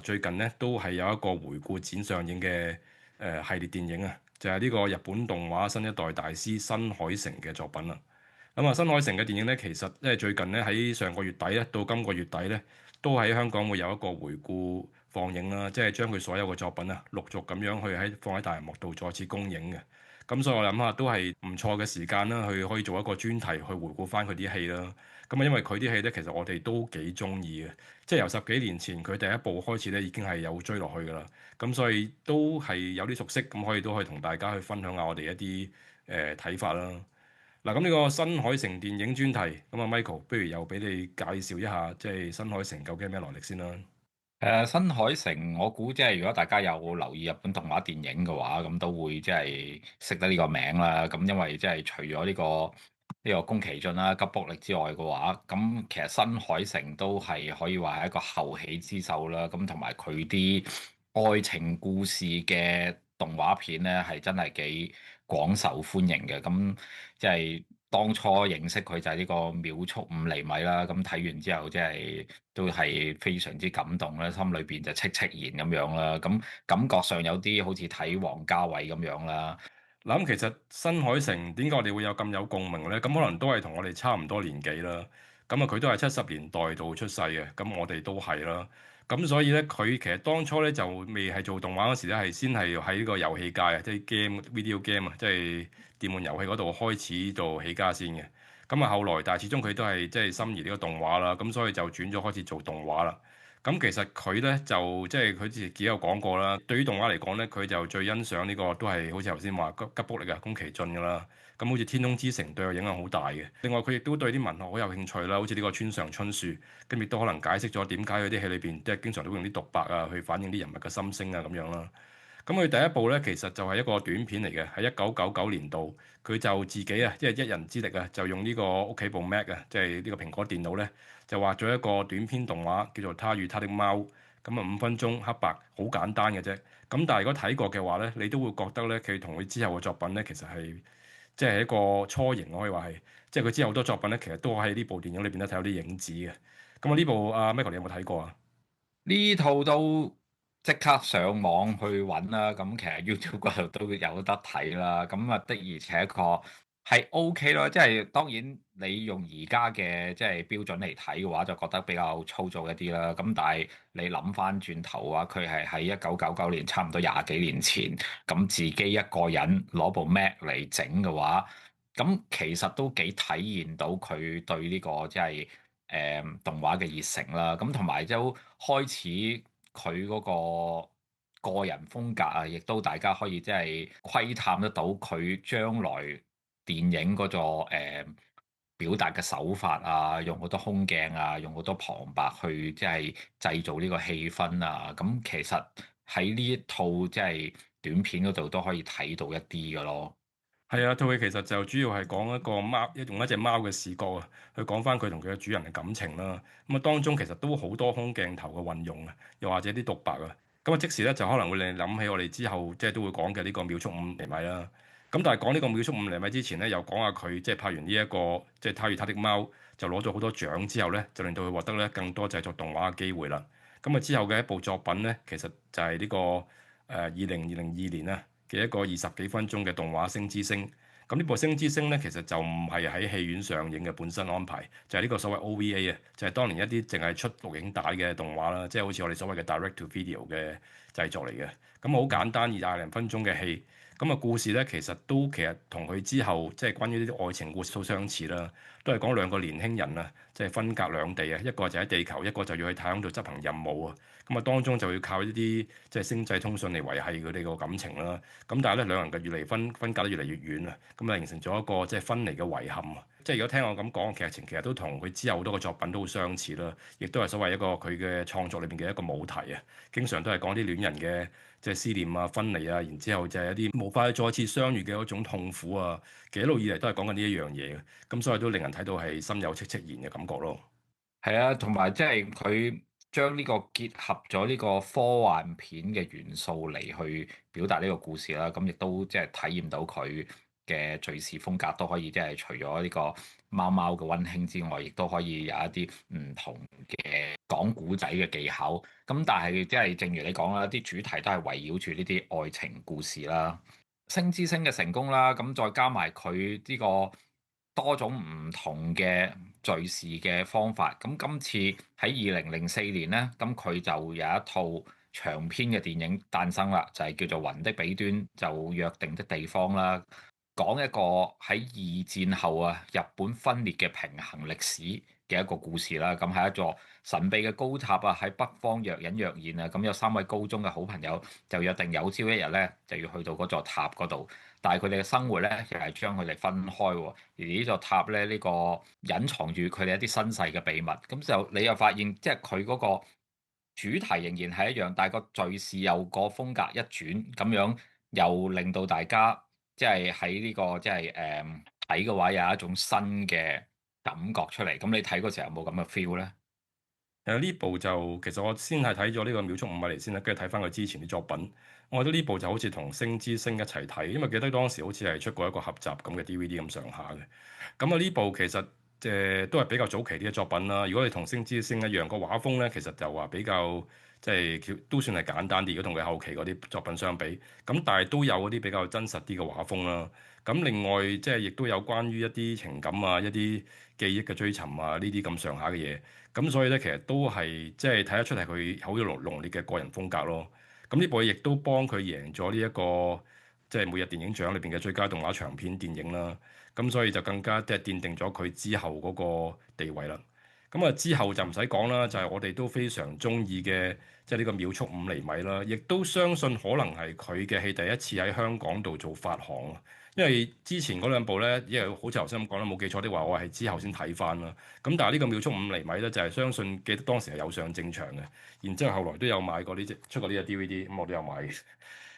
最近咧都係有一個回顧展上映嘅系列電影啊，就係呢個日本動畫新一代大師新海誠嘅作品啦。咁啊，新海誠嘅電影咧，其實因為最近咧喺上個月底咧到今個月底咧，都喺香港會有一個回顧放映啦，即係將佢所有嘅作品啊陸續咁樣放喺大銀幕度再次公映嘅。咁所以我諗下都係唔錯嘅時間啦，去可以做一個專題去回顧翻佢啲戲啦。咁啊，因為佢啲戲咧，其實我哋都幾中意嘅，即係由十幾年前佢第一部開始咧，已經係有追落去噶啦。咁所以都係有啲熟悉，咁都可以同大家去分享下我哋一啲睇法啦。嗱，咁呢個新海誠電影專題，咁啊 Michael，不如又俾你介紹一下，即係新海誠究竟係咩來歷先啦。新海誠，我估即係如果大家有留意日本動畫電影嘅話，咁都會即係識得呢個名啦。咁因為即係除咗呢個宮崎駿啦、吉卜力之外嘅話，咁其實新海誠都係可以話係一個後起之秀啦。咁同埋佢啲愛情故事嘅動畫片咧，係真係幾廣受歡迎嘅。咁即係當初認識佢就係呢個秒速5厘米啦。咁睇完之後，即係都係非常之感動啦，心裏邊就戚戚然咁樣啦。咁感覺上有啲好似睇王家衛咁樣啦。嗱，咁其實新海誠點解我哋會有咁有共鳴呢？咁可能都係同我哋差唔多年紀啦。咁啊，佢都係70年代度出世嘅，咁我哋都係啦。咁所以咧，佢其實當初咧就未係做動畫嗰時咧，係先係喺呢個遊戲界啊，即係 video game 啊，即係電玩遊戲嗰度開始做起家先嘅。咁啊，後來但係始終佢都係即係心儀呢個動畫啦，咁所以就轉咗開始做動畫啦。咁其實佢咧就即係佢自己有講過啦。對於動畫嚟講咧，佢就最欣賞呢個都係好似頭先話吉卜力啊、宮崎駿噶啦。咁好似《天空之城》對佢影響好大嘅。另外佢亦都對啲文學好有興趣啦，好似呢個村上春樹，咁亦都可能解釋咗點解佢啲戲裏邊即係經常都會用啲獨白啊去反映啲人物嘅心聲啊咁樣啦。咁佢第一部咧其實就係一個短片嚟嘅，喺1999年度，佢就自己啊，即係一人之力啊，就用呢個屋企部 Mac 啊，即係呢個蘋果電腦咧，就畫咗一個短篇動畫叫做《他與他的貓》。咁啊5分鐘黑白，好簡單嘅啫。咁但係如果睇過嘅話咧，你都會覺得咧，佢同佢之後嘅作品咧，其實係即係一個雛形，我可以話係，即係佢之後好多作品咧，其實都喺呢部電影裏邊咧睇到啲影子嘅。咁啊呢部阿 Michael 你有冇睇過啊？呢套都即刻上網去揾啦，咁其實 YouTube 嗰度都有得睇啦。咁啊的而且確係 OK 咯，即係當然你用而家嘅即係標準嚟睇嘅話，就覺得比較粗糙一啲啦。咁但係你諗翻轉頭嘅話，佢係喺1999年，差唔多廿幾年前，咁自己一個人攞部 Mac 嚟整嘅話，咁其實都幾體現到佢對呢個即係動畫嘅熱誠啦，咁同埋都開始佢嗰個人風格啊，亦都大家可以即係窺探得到佢將來電影嗰個表達嘅手法啊，用好多空鏡啊，用好多旁白去即係製造呢個氣氛啊，咁其實喺呢一套即係短片嗰度都可以睇到一啲嘅咯。係啊，套戲其實就主要係講一個貓，用一隻貓嘅視角啊，去講翻佢同佢嘅主人嘅感情啦。咁啊，當中其實都好多空鏡頭嘅運用啊，又或者啲獨白啊。咁啊，即時咧就可能會令你諗起我哋之後即係都會講嘅呢個秒速五厘米啦。咁但係講呢個秒速五厘米之前咧，又講下佢即係拍完呢一個即係他與他的貓，就攞咗好多獎之後咧，就令到佢獲得咧更多製作動畫嘅機會啦。咁啊，之後嘅一部作品咧，其實就係呢個2002年啊嘅一個20幾分鐘嘅動畫《星之聲》。咁呢部《星之聲》咧，其實就唔係喺戲院上映嘅本身安排，就係呢個所謂 OVA 啊，就係當年一啲淨係出錄影帶嘅動畫啦，即係好似我哋所謂嘅 Direct to Video 嘅製作嚟嘅。咁好簡單，20零分鐘嘅戲。咁啊，故事咧其實同佢之後即係關於呢啲愛情故事都相似啦，都係講兩個年輕人啊，即係分隔兩地啊，一個就喺地球，一個就要去太空度執行任務啊。咁啊，當中就要靠呢啲即係星際通訊嚟維繫佢哋個感情啦。咁但係咧，兩人嘅越嚟分隔得越嚟越遠啊，咁啊形成咗一個即係分離嘅遺憾啊。即係如果聽我咁講嘅劇情，其實都同佢之後好多個作品都好相似啦，亦都係所謂一個佢嘅創作裏邊嘅一個母題啊。經常都係講啲戀人嘅即係思念啊、分離啊，然之後就係一啲無法再次相遇嘅一種痛苦啊。其實一路以嚟都係講緊呢一樣嘢嘅，咁所以都令人睇到係心有戚戚然嘅感覺咯。係啊，同埋即係佢將呢個結合咗呢個科幻片嘅元素嚟去表達呢個故事啦，咁亦都即係體驗到佢嘅敘事風格都可以，即係除咗呢個貓貓嘅溫馨之外，亦都可以有一啲唔同嘅講古仔嘅技巧。咁但係即係正如你講啦，啲主題都係圍繞住呢啲愛情故事啦。星之星嘅成功啦，咁再加埋佢呢個多種唔同嘅敘事嘅方法，咁今次喺2004年呢，咁佢就有一套長篇嘅電影誕生啦，就係叫做《雲的彼端就約定的地方》啦，講一個喺二戰後啊日本分裂嘅平衡歷史嘅一個故事啦，咁係一座神秘嘅高塔啊，喺北方若隱若現啊，咁有3位高中嘅好朋友就約定有朝一日咧就要去到嗰座塔嗰度，但係佢哋嘅生活咧又係將佢哋分開喎，而呢座塔咧呢個隱藏住佢哋一啲身世嘅秘密，咁就你又發現即係佢嗰個主題仍然係一樣，但係個敘事又個風格一轉，咁樣又令到大家即係喺呢個即係睇嘅話有一種新嘅感覺出嚟。咁你睇嗰時候有冇咁嘅 feel 咧？呢部就其實我先係睇咗呢個秒速5米嚟先啦，跟住睇翻佢之前啲作品。我覺得呢部就好似同星之星一齊睇，因為記得當時好似係出過一個合集咁嘅 DVD 咁上下嘅。咁啊呢部其實都係比較早期啲嘅作品啦。如果你同星之星一樣，個畫風咧其實就話比較即係都算係簡單啲，如果同佢後期嗰啲作品相比。咁但係都有嗰啲比較真實啲嘅畫風啦。咁另外即係亦都有關於一啲情感啊、一啲記憶嘅追尋啊呢啲咁上下嘅嘢。咁所以咧，其實都係即係睇得出係佢好有濃烈嘅個人風格咯。咁呢部嘢亦都幫佢贏咗呢一個即係每日電影獎裏邊嘅最佳動畫長片電影啦。咁所以就更加即係奠定咗佢之後嗰個地位啦。咁啊之後就唔使講啦，就係我哋都非常中意嘅，即係呢個秒速5厘米啦。亦都相信可能係佢嘅戲第一次喺香港度做發行啊。因為之前嗰兩部咧，因為好似頭先咁講啦，冇記錯的話，我係之後先睇翻啦。咁但係呢個秒速5厘米咧，就係相信記得當時係有上正場嘅，然之後後來都有買過呢隻出過呢隻 DVD，咁我都有買嘅。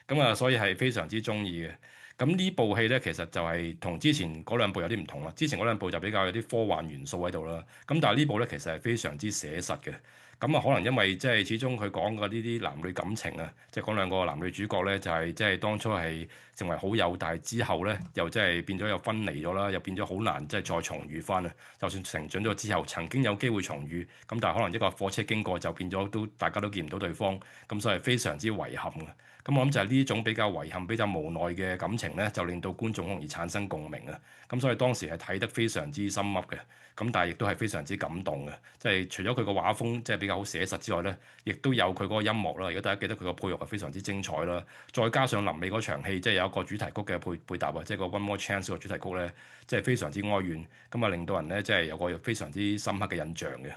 咁啊，所以係非常之中意嘅。咁呢部戲咧，其實就係同之前嗰兩部有啲唔同啦。之前嗰兩部就比較有啲科幻元素喺度啦。咁但係呢部咧，其實係非常之寫實嘅。咁啊，可能因為即係始終佢講嘅呢啲男女感情啊，即係講兩個男女主角咧，就係即係當初係成為好友，但係之後咧又即係變咗又分離咗啦，又變咗好難即係再重遇翻啊。就算成長咗之後，曾經有機會重遇，咁但係可能一個火車經過就變咗都大家都見唔到對方，咁所以非常之遺憾嘅。咁我諗就係呢種比較遺憾、比較無奈嘅感情咧，就令到觀眾好容易產生共鳴啊！咁所以當時係睇得非常之深刻嘅，咁但係亦都係非常之感動嘅。即係除咗佢個畫風即係比較好寫實之外咧，亦都有佢嗰個音樂啦。如果大家記得佢個配樂係非常之精彩啦，再加上臨尾嗰場戲，即係有一個主題曲嘅配搭啊，即係個 One More Chance 個主題曲咧，即係非常之哀怨，咁啊令到人咧即係有個非常之深刻嘅印象嘅。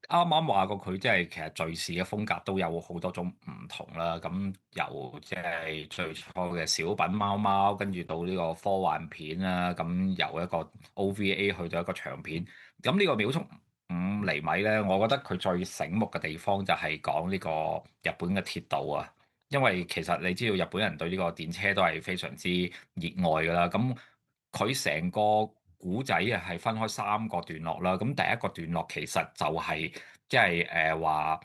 啱啱話過佢即係其實敘事嘅風格都有好多種唔同啦，咁由即係最初嘅小品貓貓，跟住到呢個科幻片啦，咁由一個 OVA 去到一個長片，咁呢個秒速5厘米咧，我覺得佢最醒目嘅地方就係講呢個日本嘅鐵道啊，因為其實你知道日本人對呢個電車都係非常之熱愛㗎啦，咁佢成個古仔啊係分開3個段落啦，咁第一個段落其實就係即係話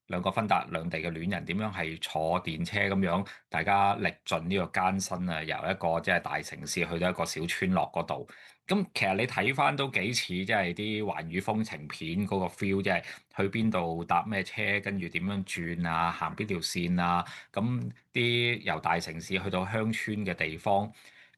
兩個分隔兩地嘅戀人點樣係坐電車咁樣，大家歷盡呢個艱辛啊，由一個即係大城市去到一個小村落嗰度。咁其實你睇翻都幾似即係啲環宇風情片嗰個 feel，即係去邊度搭咩車，跟住點樣轉啊，行邊條線啊，咁啲由大城市去到鄉村嘅地方，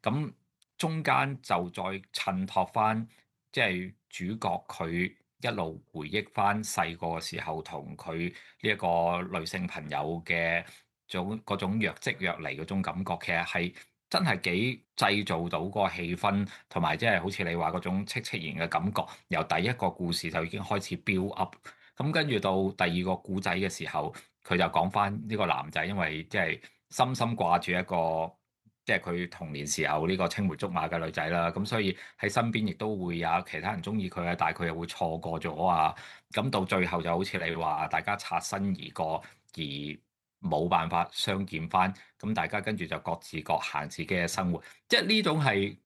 咁中間就再襯托翻，即係主角佢一路回憶翻細個嘅時候同佢呢一個女性朋友嘅嗰種若即若離嗰種感覺，其實係真係幾製造到個氣氛，同埋即係好似你話嗰種戚戚然嘅感覺，由第一個故事就已經開始 build up，咁跟住到第二個故仔嘅時候，佢就講翻呢個男仔，因為即係深深掛住一個。即係佢童年時候呢個青梅竹馬嘅女仔啦，咁所以喺身邊亦都會有其他人中意佢啊，但係佢又會錯過咗啊，咁到最後就好似你話，大家擦身而過而冇辦法相見翻，咁大家跟住就各自各行自己嘅生活，即係呢種係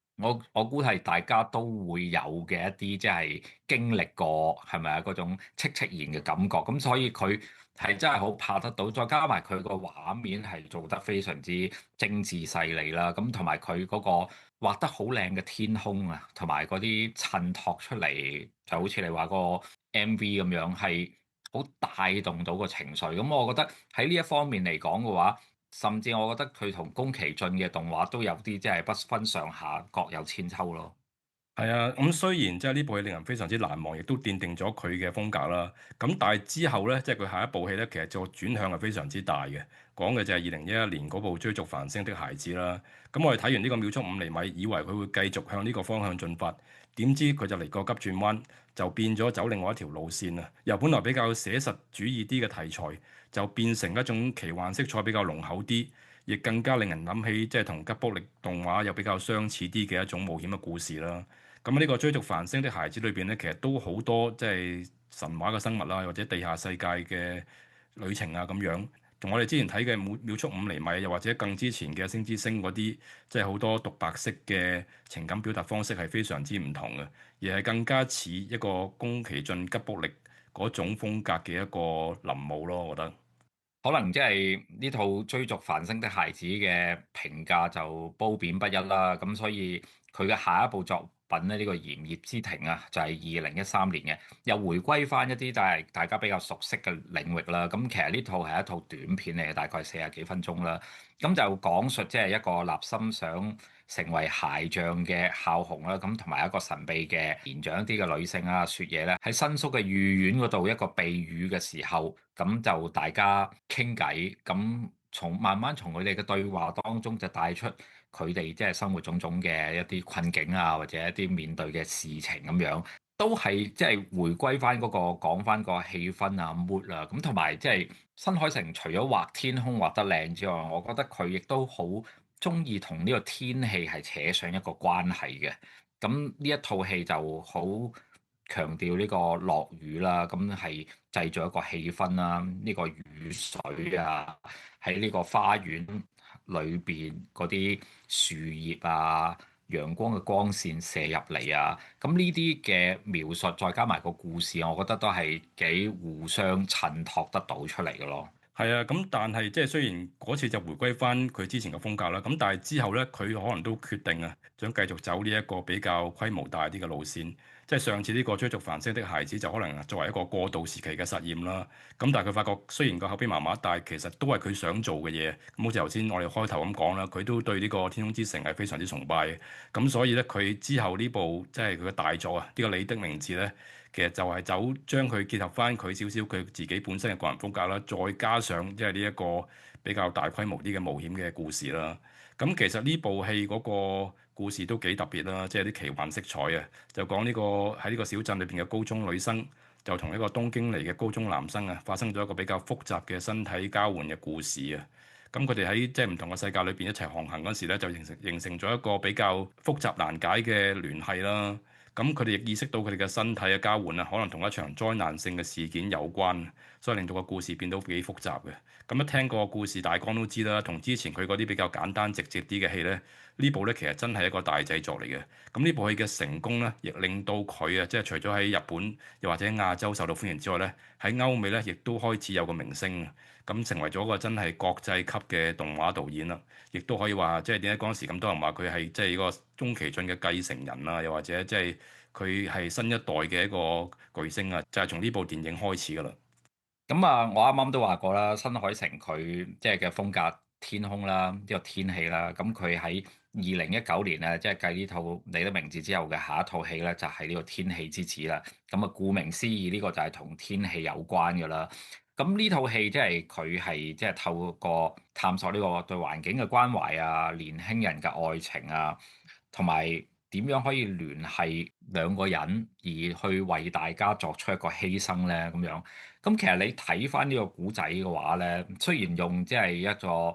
我估係大家都會有嘅一啲，即係經歷過係咪啊嗰種戚戚然嘅感覺，咁所以佢係真係好拍得到，再加埋佢個畫面係做得非常之精緻細膩啦，咁同埋佢嗰個畫得好靚嘅天空啊，同埋嗰啲襯托出嚟，就好似你話個 MV 咁樣，係好帶動到個情緒。咁我覺得喺呢一方面嚟講嘅話，甚至我覺得佢同宮崎駿嘅動畫都有啲即係不分上下，各有千秋咯。係啊，咁雖然即係呢部戲令人非常之難忘，亦都奠定咗佢嘅風格啦。咁但係之後咧，即係佢下一部戲咧，其實就轉向係非常之大嘅。講嘅就係2011年嗰部《追逐繁星的孩子》啦。咁我哋睇完呢個秒速5厘米，以為佢會繼續向呢個方向進發，點知佢就嚟個急轉彎，就變咗走另外一條路線啊！由本來比較寫實主義啲嘅題材，就變成一種奇幻色彩比較濃厚啲，亦更加令人諗起即係同吉卜力動畫又比較相似啲嘅一種冒險嘅故事啦。咁呢個追逐繁星的孩子裏邊咧，其實都好多即係神話嘅生物啦，或者地下世界嘅旅程啊咁樣，同我哋之前睇嘅秒速5厘米，又或者更之前嘅星之星嗰啲，即係好多獨白式嘅情感表達方式係非常之唔同嘅，而係更加似一個宮崎駿吉卜力嗰種風格嘅一個臨摹咯，我覺得。可能即係呢套《追逐繁星的孩子》嘅評價就褒貶不一啦，咁所以佢嘅下一部作品咧，呢個《炎熱之庭》啊，就係2013年嘅，又回歸翻一啲就係大家比較熟悉嘅領域啦。咁其實呢套係一套短片嚟嘅，大概40幾分鐘啦。咁就講述即係一個立心想成為鞋匠嘅孝雄啦，咁同埋一個神秘嘅年長啲嘅女性啊，雪野咧喺新宿嘅御苑嗰度一個避雨嘅時候，咁就大家傾偈，咁慢慢從佢哋嘅對話當中就帶出佢哋即係生活種種嘅一啲困境啊，或者一啲面對嘅事情咁樣。都係即係回歸翻嗰個講翻個氣氛啊 mood 啊，咁同埋即係新海誠除咗畫天空畫得靚之外，我覺得佢亦都好中意同呢個天氣係扯上一個關係嘅。咁呢一套戲就好強調呢個落雨啦，咁係製造一個氣氛啦，呢個雨水啊喺呢個花園裏邊嗰啲樹葉啊。陽光嘅光線射入嚟啊！咁呢啲嘅描述，再加埋個故事，我覺得都係幾互相襯托得到出嚟嘅咯。係啊，咁但係即係雖然嗰次就回歸翻佢之前嘅風格啦，咁但係之後咧，佢可能都決定啊，想繼續走呢一個比較規模大啲嘅路線。即係上次呢個追逐繁星的孩子就可能作為一個過渡時期嘅實驗啦。咁但係佢發覺雖然個口碑麻麻，但係其實都係佢想做嘅嘢。咁好似頭先我哋開頭咁講啦，佢都對呢個天空之城係非常之崇拜嘅。咁所以咧，佢之後呢部即係佢嘅大作啊，呢個你的名字咧。其實就係將佢結合翻佢少少佢自己本身嘅個人風格啦，再加上即係呢一個比較大規模啲嘅冒險嘅故事啦。咁其實呢部戲嗰個故事都幾特別啦，即係啲奇幻色彩啊，就講呢個喺呢個小鎮裏邊嘅高中女生就同一個東京嚟嘅高中男生啊，發生咗一個比較複雜嘅身體交換嘅故事啊。咁佢哋喺即係唔同嘅世界裏邊一齊航行嗰時咧，就形成咗一個比較複雜難解嘅聯繫啦。咁佢哋亦意識到佢哋嘅身體嘅交換啊，可能同一場災難性嘅事件有關，所以令到個故事變到幾複雜嘅。咁一聽個故事大綱都知啦，同之前佢嗰啲比較簡單直接啲嘅戲咧，呢部咧其實真係一個大製作嚟嘅。咁呢部戲嘅成功咧，亦令到佢啊，即係除咗喺日本又或者亞洲受到歡迎之外咧，喺歐美咧亦都開始有個名聲，咁成為咗一個真係國際級嘅動畫導演啦。亦都可以話，即係點解嗰陣時咁多人話佢係即係個宮崎駿嘅繼承人啊，又或者即係佢係新一代嘅一個巨星啊，就係從呢部電影開始噶啦。咁啊，我啱啱都話過啦，新海誠佢即係嘅風格天空啦，呢個天氣啦，咁佢喺2019年啊，即係繼呢套你的名字之後嘅下一套戲咧，就係呢個天氣之子啦。咁啊，顧名思義，呢個就係同天氣有關噶啦。咁呢套戲即係佢係即係透過探索呢個對環境嘅關懷啊，年輕人嘅愛情啊，同埋點樣可以聯繫兩個人而去為大家作出一個犧牲咧咁樣。咁其實你睇翻呢個古仔嘅話咧，雖然用即係一個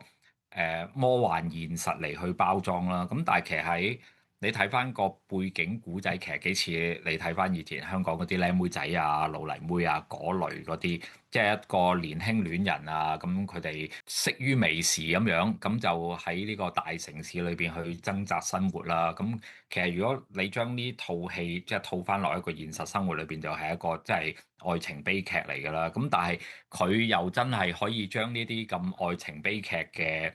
魔幻現實嚟去包裝啦，咁但係其實喺你睇翻個背景古仔，其實幾似你睇翻以前香港嗰啲靚妹仔啊、老泥妹啊嗰類嗰啲，即係一個年輕戀人啊，咁佢哋識於微時咁樣，咁就喺呢個大城市裏邊去掙扎生活啦。咁其實如果你將呢套戲即係套翻落一個現實生活裏邊，就係一個即係愛情悲劇嚟㗎啦。咁但係佢又真係可以將呢啲咁愛情悲劇嘅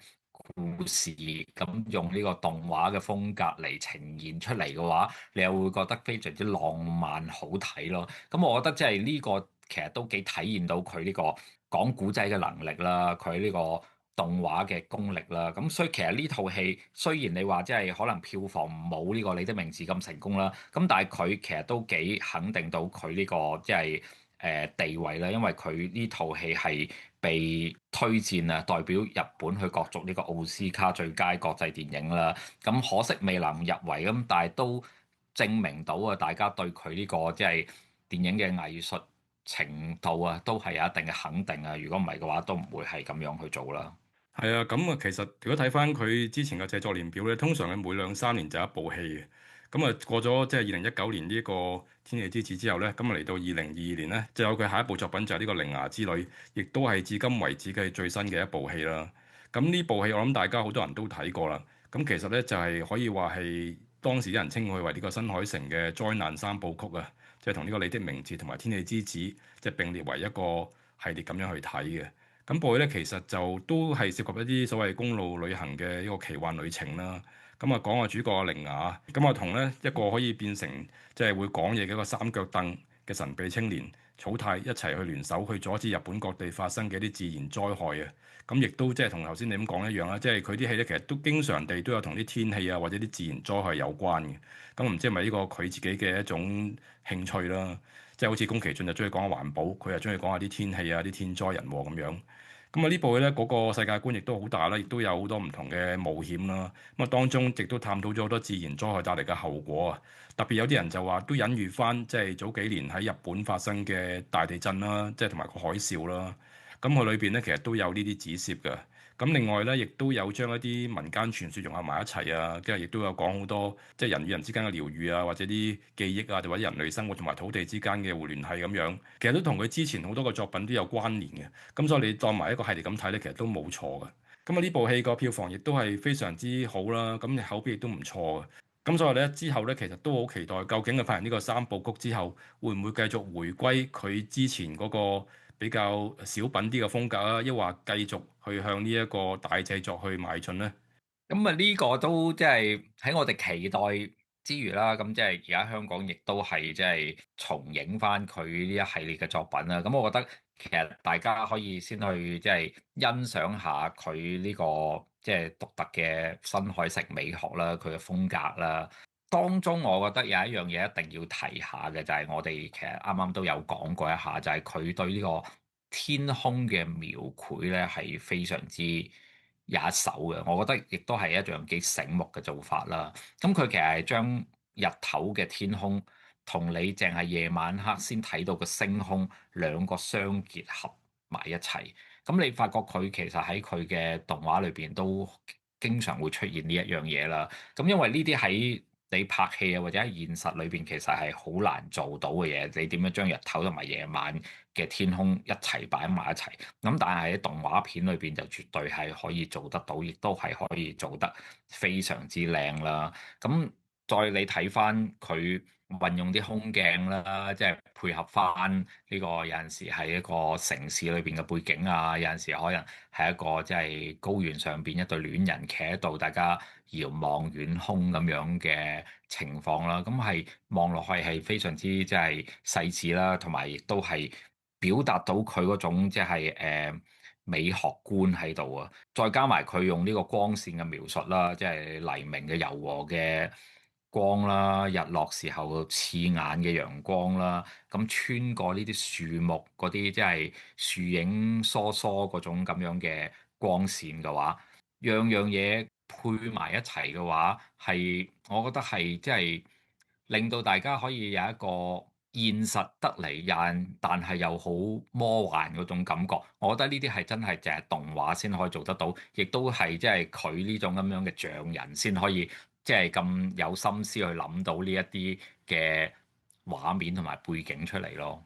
故事咁用呢個動畫嘅風格嚟呈現出嚟嘅話，你又會覺得非常之浪漫好睇咯。咁我覺得即係呢個其實都幾體現到佢呢個講古仔嘅能力啦，佢呢個動畫嘅功力啦。咁所以其實呢套戲雖然你話即係可能票房冇呢個你的名字咁成功啦，咁但係佢其實都幾肯定到佢呢個即係地位啦，因為佢呢套戲係被推薦啊，代表日本去角逐呢個奧斯卡最佳國際電影啦。咁可惜未能入圍咁，但係都證明到啊，大家對佢呢個即係電影嘅藝術程度啊，都係有一定嘅肯定啊。如果唔係嘅話，都唔會係咁樣去做啦。係啊，咁啊，其實如果睇翻佢之前嘅製作年表咧，通常佢每2、3年就一部戲嘅。咁啊，過咗即係2019年呢個《天氣之子》之後咧，咁啊嚟到2022年咧，就有佢下一部作品就係呢個《鈴芽之旅》，亦都係至今為止嘅最新嘅一部戲啦。咁呢部戲我諗大家好多人都睇過啦。咁其實咧就係可以話係當時有人稱佢為呢個新海誠嘅災難3部曲啊，即係同呢個《你的名字》同埋《天氣之子》即係並列為一個系列咁樣去睇嘅。咁部戲咧，其實就都係涉及一啲所謂公路旅行嘅一個奇幻旅程啦。咁啊，講個主角阿鈴芽，咁啊同咧一個可以變成即係會講嘢嘅一個三腳凳嘅神秘青年草太一齊去聯手去阻止日本各地發生嘅一啲自然災害啊。咁亦都即係同頭先你咁講一樣啦，即係佢啲戲咧其實都經常地都有同啲天氣啊或者啲自然災害有關嘅。咁唔知係咪呢個佢自己嘅一種興趣啦？即係好似宮崎駿就中意講下環保，佢又中意講下啲天氣啊、啲天災人禍咁樣。咁啊呢部戲咧嗰個世界觀亦都好大啦，亦都有好多唔同嘅冒險啦。咁啊當中亦都探討咗好多自然災害帶嚟嘅後果啊。特別有啲人就話都隱喻翻即係早幾年喺日本發生嘅大地震啦，即係同埋個海嘯啦。咁佢裏邊咧其實都有呢啲指涉嘅。咁另外咧，亦都有將一啲民間傳說融合埋一齊啊，跟住亦都有講好多即係人與人之間嘅療愈啊，或者啲記憶啊，或者人類生活同埋土地之間嘅互聯繫咁樣，其實都同佢之前好多個作品都有關聯嘅。咁所以你當埋一個系列咁睇咧，其實都冇錯嘅。咁啊呢部戲個票房亦都係非常之好啦，咁口碑亦都唔錯嘅。咁所以咧之後咧，其實都好期待，究竟佢拍完呢個3部曲之後，會唔會繼續回歸佢之前嗰個比較小品啲嘅風格啊，抑或繼續去向呢一個大製作去邁進呢？咁啊呢個都即係喺我哋期待之餘啦，咁即係而家香港亦都係即係重映翻佢呢一系列嘅作品啦。咁我覺得其實大家可以先去即係欣賞下佢呢個即係獨特嘅新海誠美學啦，佢嘅風格啦。當中我覺得有一樣嘢一定要提下嘅就係我哋其實啱啱都有講過一下，就係佢對呢個天空嘅描繪咧係非常之有一手嘅，我覺得亦都係一樣幾醒目嘅做法啦。咁佢其實係將日頭嘅天空同你淨係夜晚黑先睇到個星空兩個相結合埋一齊。咁你發覺佢其實喺佢嘅動畫裏邊都經常會出現呢一樣嘢啦。咁因為呢啲喺你拍戲啊或者喺現實裏邊其實係好難做到嘅嘢，你點樣將日頭同埋夜晚嘅天空一齊擺埋一齊？咁但係喺動畫片裏邊就絕對係可以做得到，亦都係可以做得非常之靚啦。咁再你睇翻佢運用啲空鏡啦，即係配合翻呢個有陣時係一個城市裏邊嘅背景啊，有陣時可能係一個即係高原上邊一對戀人企喺度，大家遙望遠空咁樣嘅情況啦。咁係望落去係非常之即係細緻啦，同埋亦都係表達到佢嗰種即係美學觀喺度啊。再加埋佢用呢個光線嘅描述啦，即係黎明嘅柔和嘅光啦，日落時候刺眼嘅陽光啦，咁穿過呢啲樹木嗰啲即係樹影疏疏嗰種咁樣嘅光線嘅話，樣樣嘢配埋一齊嘅話，係我覺得係即係令到大家可以有一個現實得嚟但係又好魔幻嗰種感覺。我覺得呢啲係真係淨係動畫先可以做得到，亦都係即係佢呢種咁樣嘅匠人先可以即係咁有心思去諗到呢一啲嘅畫面同埋背景出嚟咯。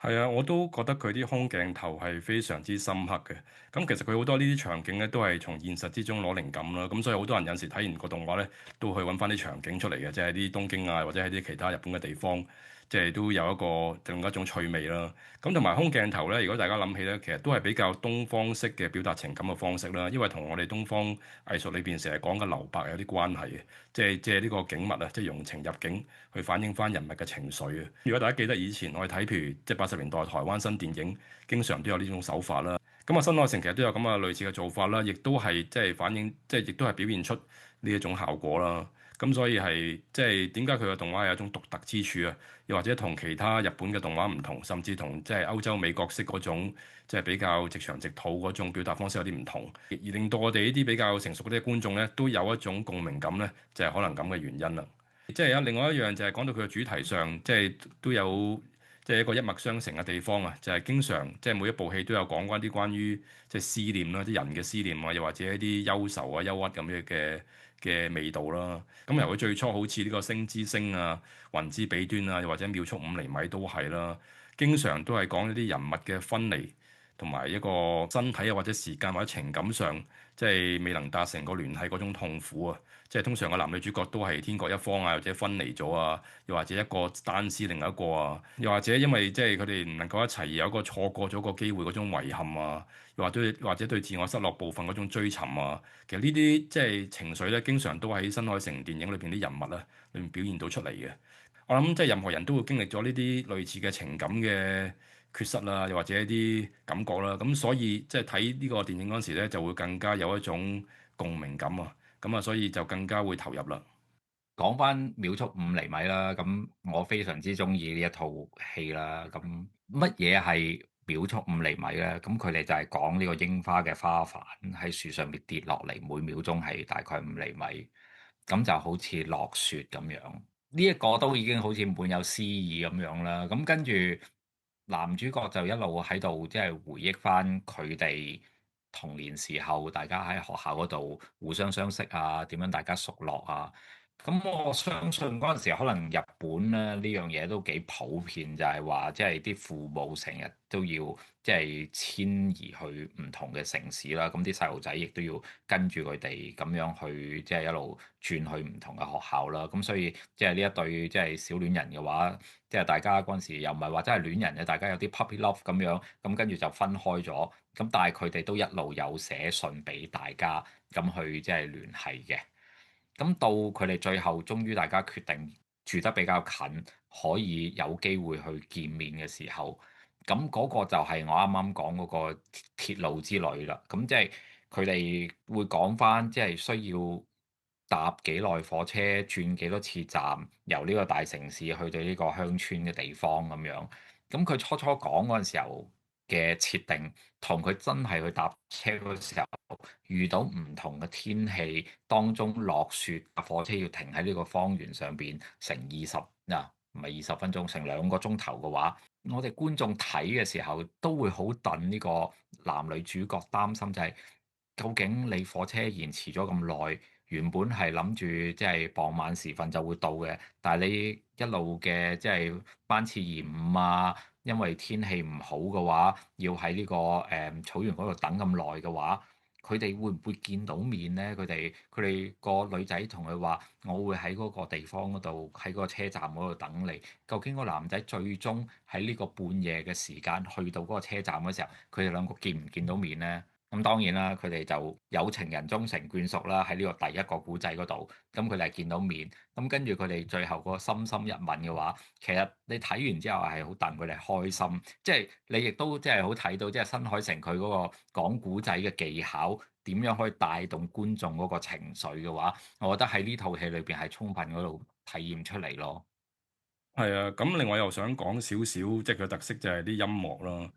係啊，我都覺得佢啲空鏡頭係非常之深刻嘅。咁其實佢好多呢啲場景咧，都係從現實之中攞靈感啦。咁所以好多人有時睇完個動畫咧，都去揾翻啲場景出嚟嘅，即係啲東京啊，或者係啲其他日本嘅地方，即係都有一個另一種趣味啦。咁同埋空鏡頭咧，如果大家諗起咧，其實都係比較東方式嘅表達情感嘅方式啦。因為同我哋東方藝術裏邊成日講嘅留白有啲關係嘅，即係借呢個景物啊，即係融情入境去反映翻人物嘅情緒啊。如果大家記得以前我哋睇，譬如即係80年代台灣新電影，經常都有呢種手法啦。咁啊，新海誠其實都有咁嘅類似嘅做法啦，亦都係即係反映，即係亦都係表現出呢一種效果啦。咁所以係即係點解佢嘅動畫有一種獨特之處啊？又或者同其他日本嘅動畫唔同，甚至同即係歐洲美國式嗰種即係比較直腸直肚嗰種表達方式有啲唔同，而令到我哋呢啲比較成熟嗰啲觀眾咧，都有一種共鳴感咧，就係可能咁嘅原因啦。即係有另外一樣就係講到佢嘅主題上，即係都有即係一個一脈相承嘅地方啊！就係經常即係每一部戲都有講關啲關於即係思念啦，啲人嘅思念啊，又或者一啲憂愁啊、憂鬱咁樣嘅味道啦。咁由佢最初好似呢個星之星啊、雲之彼端啊，又或者秒速5厘米都係啦，經常都係講一啲人物嘅分離，同埋一個身體啊或者時間或者情感上，即係未能達成個聯繫嗰種痛苦啊！即係通常個男女主角都係天各一方啊，或者分離咗啊，又或者一個單思另一個啊，又或者因為即係佢哋唔能夠一齊而有一個錯過咗個機會嗰種遺憾啊，又或者對自我失落部分嗰種追尋啊，其實呢啲即係情緒咧，經常都喺新海誠電影裏邊啲人物啊裏面表現到出嚟嘅。我諗即係任何人都會經歷咗呢啲類似嘅情感嘅缺失啦，又或者一啲感覺啦，咁所以即係睇呢個電影嗰陣時咧，就會更加有一種共鳴感啊！咁啊，所以就更加會投入啦。講翻秒速5厘米啦，咁我非常之中意呢一套戲啦。咁乜嘢係秒速5厘米咧？咁佢哋就係講呢個櫻花嘅花瓣喺樹上面跌落嚟，每秒鐘係大概5厘米，咁就好似落雪咁樣。呢一個都已經好似滿有詩意咁樣啦。咁跟住男主角就一路喺度即係回憶翻佢哋童年時候，大家喺學校嗰度互相相識啊，點樣大家熟絡啊。咁我相信嗰陣時可能日本咧呢樣嘢都幾普遍，就係話即係啲父母成日都要即係遷移去唔同嘅城市啦，咁啲細路仔亦都要跟住佢哋咁樣去即係一路轉去唔同嘅學校啦。咁所以即係呢一對即係小戀人嘅話，即係大家嗰陣時又唔係話真係戀人嘅，大家有啲 puppy love 咁樣，咁跟住就分開咗。咁但係佢哋都一路有寫信俾大家，咁去即係聯繫嘅。咁到佢哋最後，終於大家決定住得比較近，可以有機會去見面嘅時候，咁嗰個就係我啱啱講嗰個鐵路之旅啦。咁即係佢哋會講返，即係需要搭幾耐火車，轉幾多次站，由呢個大城市去到呢個鄉村嘅地方咁樣。咁佢初初講嗰陣時候嘅設定，同佢真係去搭車嗰時候，遇到唔同嘅天氣，當中落雪，架火車要停喺呢個方圓上邊成唔係20分鐘，成2個鐘頭嘅話，我哋觀眾睇嘅時候都會好戥呢個男女主角擔心，就係究竟你火車延遲咗咁耐，原本係諗住即係傍晚時分就會到嘅，但係你一路嘅即係班次延誤啊，因為天氣唔好嘅話，要喺呢個草原嗰度等咁耐嘅話。佢哋會唔會見到面呢？佢哋個女仔同佢話：我會喺嗰個地方嗰度，喺嗰個車站嗰度等你。究竟個男仔最終喺呢個半夜嘅時間去到嗰個車站嘅時候，佢哋兩個見唔見到面呢？咁當然啦，佢哋就有情人終成眷屬啦。喺呢個第一個古仔嗰度，咁佢哋係見到面。咁跟住佢哋最後個深深一吻嘅話，其實你睇完之後係好戥佢哋開心。即係你亦都即係好睇到，即係新海誠佢嗰個講古仔嘅技巧點樣可以帶動觀眾嗰個情緒嘅話，我覺得喺呢套戲裏邊係充分嗰度體驗出嚟咯。係啊，咁另外又想講少少，即係佢特色就係啲音樂啦。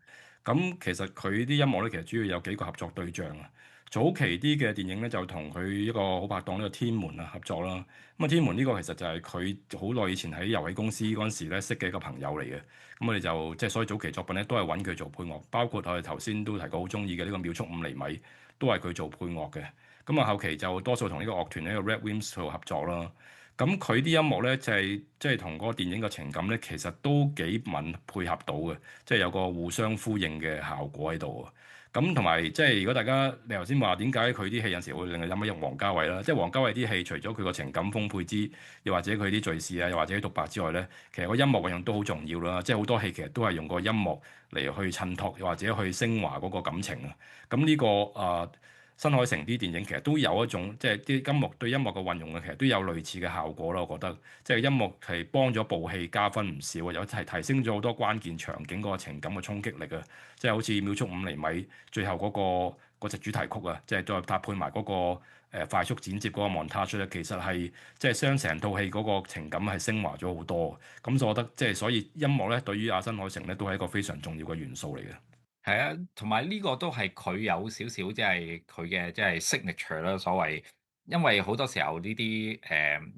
咁其實佢啲音樂咧，其實主要有幾個合作對象啊。早期啲嘅電影咧就同佢一個好拍檔呢個天門啊合作啦。咁啊天門呢個其實就係佢好耐以前喺遊戲公司嗰陣時咧識嘅一個朋友嚟嘅。咁我哋就即係所以早期作品咧都係揾佢做配樂，包括我哋頭先都提過好中意嘅呢個秒速5厘米都係佢做配樂嘅。咁啊後期就多數同呢個樂團呢個 Red Wimps 做合作啦。咁佢啲音樂咧就係即係同嗰個電影嘅情感咧，其實都幾吻配合到嘅，即係有個互相呼應嘅效果喺度。咁同埋即係如果大家你頭先話點解佢啲戲有時會令你諗起入王家衛啦，即係王家衛啲戲除咗佢個情感豐沛之，又或者佢啲敘事啊，又或者啲獨白之外咧，其實個音樂運用都好重要啦。即係好多戲其實都係用個音樂嚟去襯托，又或者去升華嗰個感情啊。咁呢個新海誠啲電影其實都有一種即係啲音樂對音樂嘅運用嘅，其實都有類似嘅效果啦。我覺得即係音樂係幫咗部戲加分唔少，有提升咗好多關鍵場景嗰個情感嘅衝擊力啊！即係好似秒速5厘米最後嗰隻主題曲啊，即係再搭配埋嗰個快速剪接嗰個 montage 咧，其實係即係將成套戲嗰個情感係升華咗好多。咁所以我覺得即係所以音樂咧對於阿新海誠咧都係一個非常重要嘅元素嚟嘅。係啊，同埋呢個都係佢有少少即係佢嘅即係 signature 啦，所謂。因為好多時候呢啲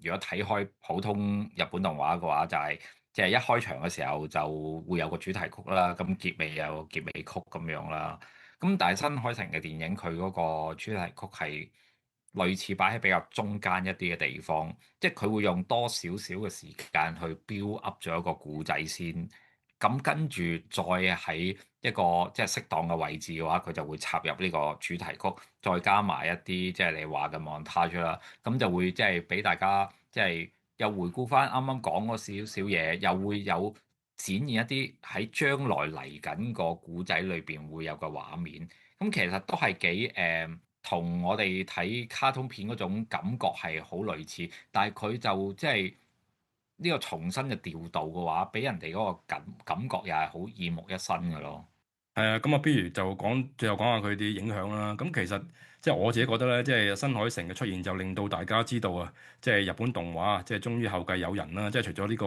如果睇開普通日本動畫嘅話，就係即係一開場嘅時候就會有個主題曲啦，咁結尾有個結尾曲咁樣啦。咁但係新海誠嘅電影，佢嗰個主題曲係類似擺喺比較中間一啲嘅地方，即係佢會用多少少嘅時間去 build up 咗一個故仔先。咁跟住再喺一個即係適當嘅位置嘅話，佢就會插入呢個主題曲，再加埋一啲即係你話嘅 montage 啦，咁就會即係俾大家即係又回顧翻啱啱講嗰少少嘢，又會有展現一啲喺將來嚟緊個古仔裏邊會有個畫面。咁其實都係幾同我哋睇卡通片嗰種感覺係好類似，但係佢就即係呢個重新嘅調度嘅話，俾人哋嗰個感覺又係好耳目一新嘅咯。係啊，咁啊，不如就最後講下佢啲影響啦。咁其實即係我自己覺得咧，即係新海誠嘅出現就令到大家知道啊，即係日本動畫即係終於後繼有人啦。即係除咗呢個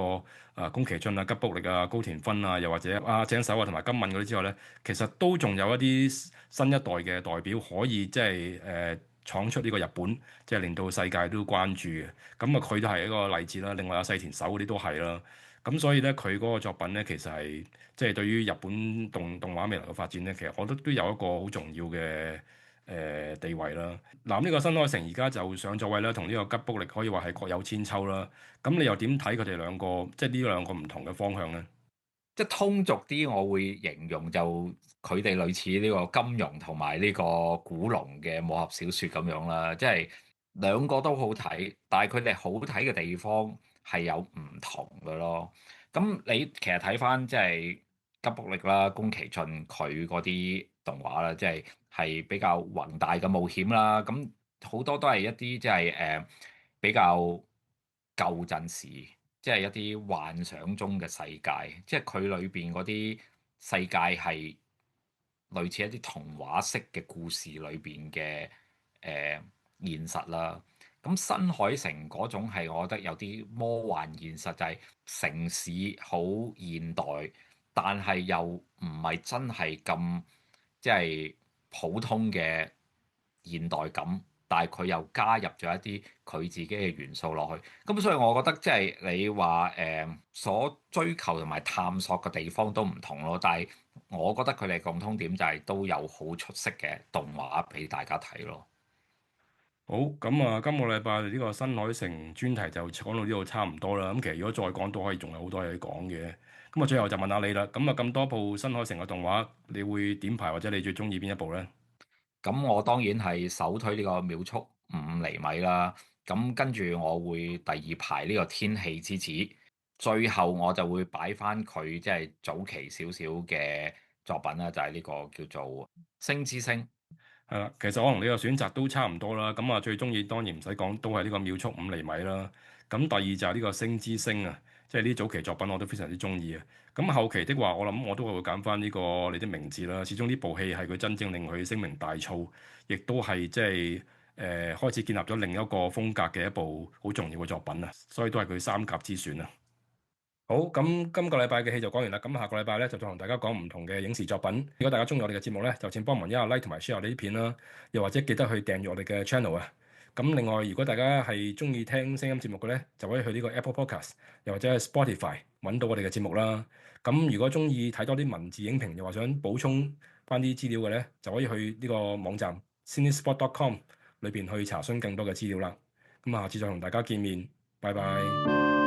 宮崎駿啊、吉卜力啊、高田勳啊，又或者阿井守啊同埋金敏嗰啲之外咧，其實都仲有一啲新一代嘅代表可以即係闖出呢個日本，即係令到世界都關注嘅。咁啊，佢都係一個例子啦。另外有細田守嗰啲都係啦。咁所以咧，佢嗰個作品咧，其實係即係對於日本動畫未來嘅發展咧，其實我覺得都有一個好重要嘅地位啦。嗱，呢個新海誠而家就上咗位啦，同呢個吉卜力可以話係各有千秋啦。咁你又點睇佢哋兩個，即係呢兩個唔同嘅方向咧？即係通俗啲，我會形容就佢哋類似呢個金庸同埋呢個古龍嘅武俠小説咁樣啦。即係兩個都好睇，但係佢哋好睇嘅地方係有唔同嘅咯。咁你其實睇翻即係吉卜力啦、宮崎駿佢嗰啲動畫啦，即係比較宏大嘅冒險啦。咁好多都係一啲即係比較舊陣時。即係一啲幻想中嘅世界，即係佢裏邊嗰啲世界係類似一啲童話式嘅故事裏邊嘅現實啦。咁新海誠嗰種係我覺得有啲魔幻現實，就係城市好現代，但係又唔係真係咁即係普通嘅現代感。但係佢又加入咗一啲佢自己嘅元素落去，咁所以我覺得即係你話所追求同埋探索嘅地方都唔同咯。但係我覺得佢哋共通點就係都有好出色嘅動畫俾大家睇咯。好，咁啊，今個禮拜呢個新海誠專題就講到呢度差唔多啦。咁其實如果再講都可以，仲有好多嘢講嘅。咁啊，最後就問下你啦。咁啊，咁多部新海誠嘅動畫，你會點排或者你最中意邊一部呢？咁我當然係首推呢個秒速5厘米啦。咁跟住我會第二排呢個天氣之子，最後我就會擺翻佢即係早期少少嘅作品啦，就係呢個叫做星之星。係啦，其實我同你個選擇都差唔多啦。咁啊，最中意當然唔使講，都係呢個秒速5厘米啦。咁第二就係呢個星之星啊，即係呢早期作品我都非常之中意啊。咁後期的話，我諗我都會揀翻呢個你的名字啦。始終呢部戲係佢真正令佢聲名大噪，亦都係即係開始建立咗另一個風格嘅一部好重要嘅作品啊。所以都係佢三甲之選啊。好，咁今個禮拜嘅戲就講完啦，咁下個禮拜咧就再同大家講唔同嘅影視作品。如果大家中意我哋嘅節目咧，就請幫忙一下 like 同埋 share 我哋啲片啦，又或者記得去訂閱我哋嘅 channel 啊。咁另外，如果大家係中意聽聲音節目嘅咧，就可以去呢個 Apple Podcast，又或者係 Spotify 揾到我哋嘅節目啦。咁如果中意睇多啲文字影評，又或想補充翻啲資料嘅咧，就可以去呢個網站 cinespot.com 裏邊去查詢更多嘅資料啦。咁下次再同大家見面，拜拜。